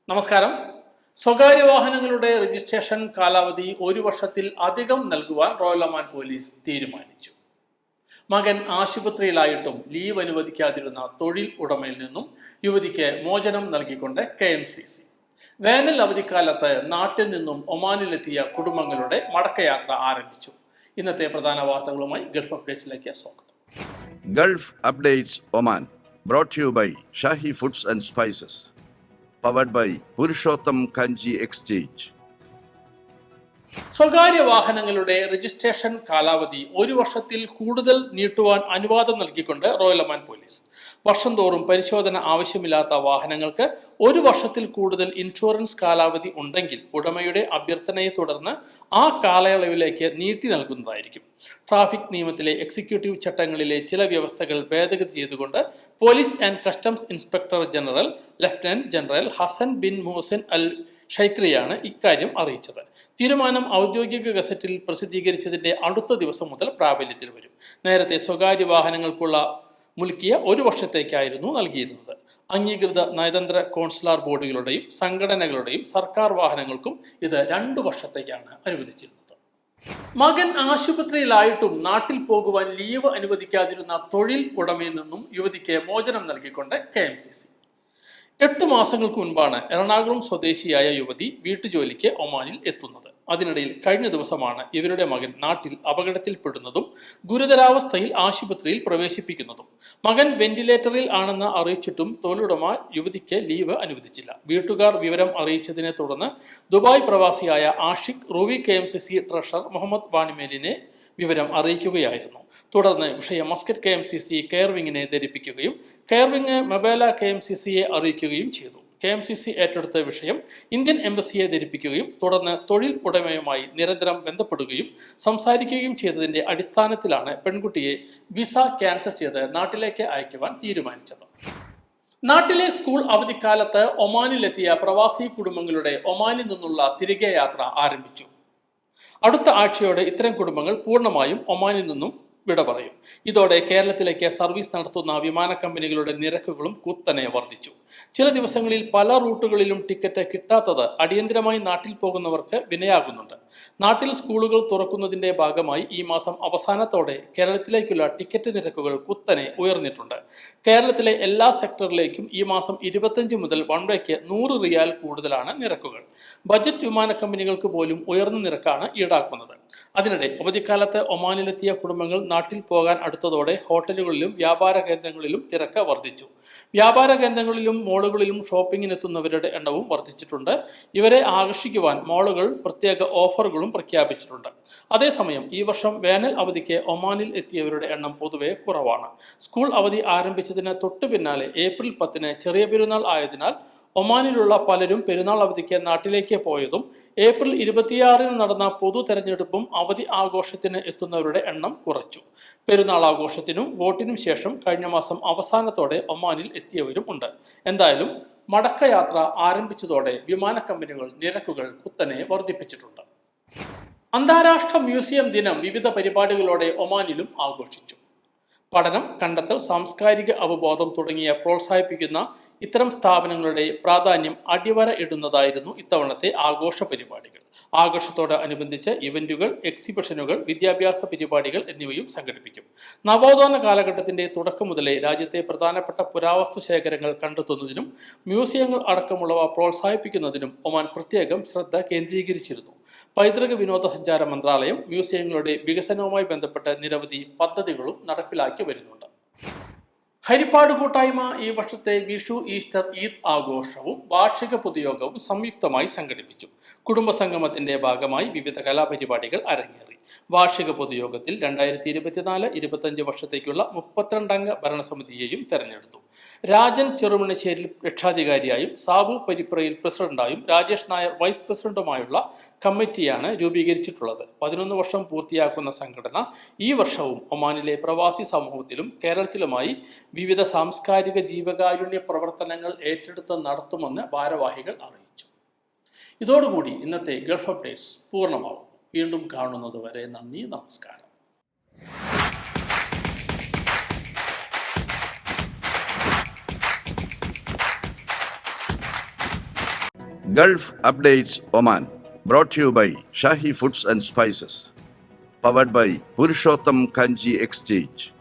നമസ്കാരം. സ്വകാര്യ വാഹനങ്ങളുടെ രജിസ്ട്രേഷൻ കാലാവധി 1 വർഷത്തിൽ അധികം നൽകുവാൻ റോയൽ ഒമാൻ പോലീസ് തീരുമാനിച്ചു. മകൻ ആശുപത്രിയിലായിട്ടും ലീവ് അനുവദിക്കാതിരുന്ന തൊഴിൽ ഉടമയിൽ നിന്നും യുവതിക്ക് മോചനം നൽകിക്കൊണ്ട് KMCC. വേനൽ അവധിക്കാലത്ത് നാട്ടിൽ നിന്നും ഒമാനിലെത്തിയ കുടുംബങ്ങളുടെ മടക്കയാത്ര ആരംഭിച്ചു. ഇന്നത്തെ പ്രധാന വാർത്തകളുമായി ഗൾഫ് അപ്ഡേറ്റ്സിലേക്ക് സ്വാഗതം. Gulf Updates Oman, brought to you by Shahi Foods and Spices, powered by Purushottam Kanji Exchange. സ്വകാര്യ വാഹനങ്ങളുടെ രജിസ്ട്രേഷൻ കാലാവധി 1 വർഷത്തിൽ കൂടുതൽ നീട്ടുവാൻ അനുവാദം നൽകിക്കൊണ്ട് റോയൽ ഒമാൻ പോലീസ്. വർഷം തോറും പരിശോധന ആവശ്യമില്ലാത്ത വാഹനങ്ങൾക്ക് 1 വർഷത്തിൽ കൂടുതൽ ഇൻഷുറൻസ് കാലാവധി ഉണ്ടെങ്കിൽ ഉടമയുടെ അഭ്യർത്ഥനയെ തുടർന്ന് ആ കാലയളവിലേക്ക് നീട്ടി നൽകുന്നതായിരിക്കും. ട്രാഫിക് നിയമത്തിലെ എക്സിക്യൂട്ടീവ് ചട്ടങ്ങളിലെ ചില വ്യവസ്ഥകൾ ഭേദഗതി ചെയ്തുകൊണ്ട് police and customs inspector general lieutenant general Hassan bin Muhasin al ഷൈക്രിയാണ് ഇക്കാര്യം അറിയിച്ചത്. തീരുമാനം ഔദ്യോഗിക ഗസറ്റിൽ പ്രസിദ്ധീകരിച്ചതിന്റെ അടുത്ത ദിവസം മുതൽ പ്രാബല്യത്തിൽ വരും. നേരത്തെ സ്വകാര്യ വാഹനങ്ങൾക്കുള്ള മുൽക്കിയ 1 വർഷത്തേക്കായിരുന്നു നൽകിയിരുന്നത്. അംഗീകൃത നയതന്ത്ര കോൺസുലാർ ബോർഡുകളുടെയും സംഘടനകളുടെയും സർക്കാർ വാഹനങ്ങൾക്കും ഇത് 2 വർഷത്തേക്കാണ് അനുവദിച്ചിരുന്നത്. മകൻ ആശുപത്രിയിലായിട്ടും നാട്ടിൽ പോകുവാൻ ലീവ് അനുവദിക്കാതിരുന്ന തൊഴിൽ ഉടമയിൽ നിന്നും യുവതിക്ക് മോചനം നൽകിക്കൊണ്ട് KMCC. 8 മാസങ്ങൾക്ക് മുൻപാണ് എറണാകുളം സ്വദേശിയായ യുവതി വീട്ടുജോലിക്ക് ഒമാനിൽ എത്തുന്നത്. അതിനിടയിൽ കഴിഞ്ഞ ദിവസമാണ് ഇവരുടെ മകൻ നാട്ടിൽ അപകടത്തിൽപ്പെടുന്നതും ഗുരുതരാവസ്ഥയിൽ ആശുപത്രിയിൽ പ്രവേശിപ്പിക്കുന്നതും. മകൻ വെന്റിലേറ്ററിൽ ആണെന്ന് അറിയിച്ചിട്ടും തൊഴിലുടമ യുവതിക്ക് ലീവ് അനുവദിച്ചില്ല. വീട്ടുകാർ വിവരം അറിയിച്ചതിനെ തുടർന്ന് ദുബായ് പ്രവാസിയായ Ashiq Ruwi KMCC treasurer Muhammad വാണിമേലിനെ വിവരം അറിയിക്കുകയായിരുന്നു. തുടർന്ന് വിഷയം മസ്കറ്റ് KMCC കെയർ വിങ്ങിനെ ധരിപ്പിക്കുകയും കെയർ വിങ് മബേല KMCCയെ അറിയിക്കുകയും ചെയ്തു. KMCC ഏറ്റെടുത്ത വിഷയം ഇന്ത്യൻ എംബസിയെ ധരിപ്പിക്കുകയും തുടർന്ന് തൊഴിൽ ഉടമയുമായി നിരന്തരം ബന്ധപ്പെടുകയും സംസാരിക്കുകയും ചെയ്തതിന്റെ അടിസ്ഥാനത്തിലാണ് പെൺകുട്ടിയെ വിസ ക്യാൻസൽ ചെയ്ത് നാട്ടിലേക്ക് അയക്കുവാൻ തീരുമാനിച്ചത്. നാട്ടിലെ സ്കൂൾ അവധിക്കാലത്ത് ഒമാനിലെത്തിയ പ്രവാസി കുടുംബങ്ങളുടെ ഒമാനിൽ നിന്നുള്ള തിരികെ യാത്ര ആരംഭിച്ചു. അടുത്ത ആഴ്ചയോടെ ഇത്തരം കുടുംബങ്ങൾ പൂർണ്ണമായും ഒമാനിൽ നിന്നും വിട പറയും. ഇതോടെ കേരളത്തിലേക്ക് സർവീസ് നടത്തുന്ന വിമാന കമ്പനികളുടെ നിരക്കുകളും കുത്തനെ വർദ്ധിച്ചു. ചില ദിവസങ്ങളിൽ പല റൂട്ടുകളിലും ടിക്കറ്റ് കിട്ടാത്തത് അടിയന്തരമായി നാട്ടിൽ പോകുന്നവർക്ക് വിനയാകുന്നുണ്ട്. നാട്ടിൽ സ്കൂളുകൾ തുറക്കുന്നതിന്റെ ഭാഗമായി ഈ മാസം അവസാനത്തോടെ കേരളത്തിലേക്കുള്ള ടിക്കറ്റ് നിരക്കുകൾ കുത്തനെ ഉയർന്നിട്ടുണ്ട്. കേരളത്തിലെ എല്ലാ സെക്ടറിലേക്കും ഈ മാസം 25 മുതൽ വൺ വേക്ക് 100 റിയാൽ കൂടുതലാണ് നിരക്കുകൾ. ബജറ്റ് വിമാന കമ്പനികൾക്ക് പോലും ഉയർന്ന നിരക്കാണ് ഈടാക്കുന്നത്. അതിനിടെ അവധിക്കാലത്ത് ഒമാനിലെത്തിയ കുടുംബങ്ങൾ നാട്ടിൽ പോകാൻ അടുത്തതോടെ ഹോട്ടലുകളിലും വ്യാപാര കേന്ദ്രങ്ങളിലും തിരക്ക് വർദ്ധിച്ചു. വ്യാപാര കേന്ദ്രങ്ങളിലും മോളുകളിലും ഷോപ്പിങ്ങിനെത്തുന്നവരുടെ എണ്ണവും വർദ്ധിച്ചിട്ടുണ്ട്. ഇവരെ ആകർഷിക്കുവാൻ മാളുകൾ പ്രത്യേക ഓഫറുകളും പ്രഖ്യാപിച്ചിട്ടുണ്ട്. അതേസമയം ഈ വർഷം വേനൽ അവധിക്ക് ഒമാനിൽ എത്തിയവരുടെ എണ്ണം പൊതുവെ കുറവാണ്. സ്കൂൾ അവധി ആരംഭിച്ചതിന് തൊട്ടു പിന്നാലെ ഏപ്രിൽ 10 ചെറിയ പെരുന്നാൾ ആയതിനാൽ ഒമാനിലുള്ള പലരും പെരുന്നാൾ അവധിക്ക് നാട്ടിലേക്ക് പോയതും ഏപ്രിൽ 26 നടന്ന പൊതു തെരഞ്ഞെടുപ്പും അവധി ആഘോഷത്തിന് എത്തുന്നവരുടെ എണ്ണം കുറച്ചു. പെരുന്നാൾ ആഘോഷത്തിനും വോട്ടിനും ശേഷം കഴിഞ്ഞ മാസം അവസാനത്തോടെ ഒമാനിൽ എത്തിയവരും ഉണ്ട്. എന്തായാലും മടക്കയാത്ര ആരംഭിച്ചതോടെ വിമാന കമ്പനികൾ നിരക്കുകൾ കുത്തനെ വർദ്ധിപ്പിച്ചിട്ടുണ്ട്. അന്താരാഷ്ട്ര മ്യൂസിയം ദിനം വിവിധ പരിപാടികളോടെ ഒമാനിലും ആഘോഷിച്ചു. പഠനം, കണ്ടെത്തൽ, സാംസ്കാരിക അവബോധം തുടങ്ങിയ പ്രോത്സാഹിപ്പിക്കുന്ന ഇത്തരം സ്ഥാപനങ്ങളുടെ പ്രാധാന്യം അടിവര ഇടുന്നതായിരുന്നു ഇത്തവണത്തെ ആഘോഷ പരിപാടികൾ. ആഘോഷത്തോട് അനുബന്ധിച്ച് ഇവന്റുകൾ, എക്സിബിഷനുകൾ, വിദ്യാഭ്യാസ പരിപാടികൾ എന്നിവയും സംഘടിപ്പിക്കും. നവോത്ഥാന കാലഘട്ടത്തിന്റെ തുടക്കം മുതലേ രാജ്യത്തെ പ്രധാനപ്പെട്ട പുരാവസ്തു ശേഖരങ്ങൾ കണ്ടെത്തുന്നതിനും മ്യൂസിയങ്ങൾ അടക്കമുള്ളവ പ്രോത്സാഹിപ്പിക്കുന്നതിനും ഒമാൻ പ്രത്യേകം ശ്രദ്ധ കേന്ദ്രീകരിച്ചിരുന്നു. പൈതൃക വിനോദസഞ്ചാര മന്ത്രാലയം മ്യൂസിയങ്ങളുടെ വികസനവുമായി ബന്ധപ്പെട്ട് നിരവധി പദ്ധതികളും നടപ്പിലാക്കി വരുന്നുണ്ട്. ഹരിപ്പാട് കൂട്ടായ്മ ഈ വർഷത്തെ വിഷു, ഈസ്റ്റർ, ഈദ് ആഘോഷവും വാർഷിക പൊതുയോഗവും സംയുക്തമായി സംഘടിപ്പിച്ചു. കുടുംബസംഗമത്തിന്റെ ഭാഗമായി വിവിധ കലാപരിപാടികൾ അരങ്ങേറി. വാർഷിക പൊതുയോഗത്തിൽ 2024-25 വർഷത്തേക്കുള്ള 32 അംഗ ഭരണസമിതിയെയും തെരഞ്ഞെടുത്തു. രാജൻ ചെറുമണിശ്ശേരിൽ രക്ഷാധികാരിയായും സാബു പരിപ്രയിൽ പ്രസിഡന്റായും രാജേഷ് നായർ വൈസ് പ്രസിഡന്റുമായുള്ള കമ്മിറ്റിയാണ് രൂപീകരിച്ചിട്ടുള്ളത്. 11 വർഷം പൂർത്തിയാക്കുന്ന സംഘടന ഈ വർഷവും ഒമാനിലെ പ്രവാസി സമൂഹത്തിലും കേരളത്തിലുമായി വിവിധ സാംസ്കാരിക ജീവകാരുണ്യ പ്രവർത്തനങ്ങൾ ഏറ്റെടുത്ത് നടത്തുമെന്ന് ഭാരവാഹികൾ അറിയിച്ചു. ഇതോടുകൂടി ഇന്നത്തെ ഗൾഫ് അപ്ഡേറ്റ്സ് പൂർണ്ണമാവും. വീണ്ടും കാണുന്നത് വരെ നന്ദി, നമസ്കാരം. Gulf Updates Oman. Brought to you by Shahi Foods and Spices. Powered by Purushottam Kanji Exchange.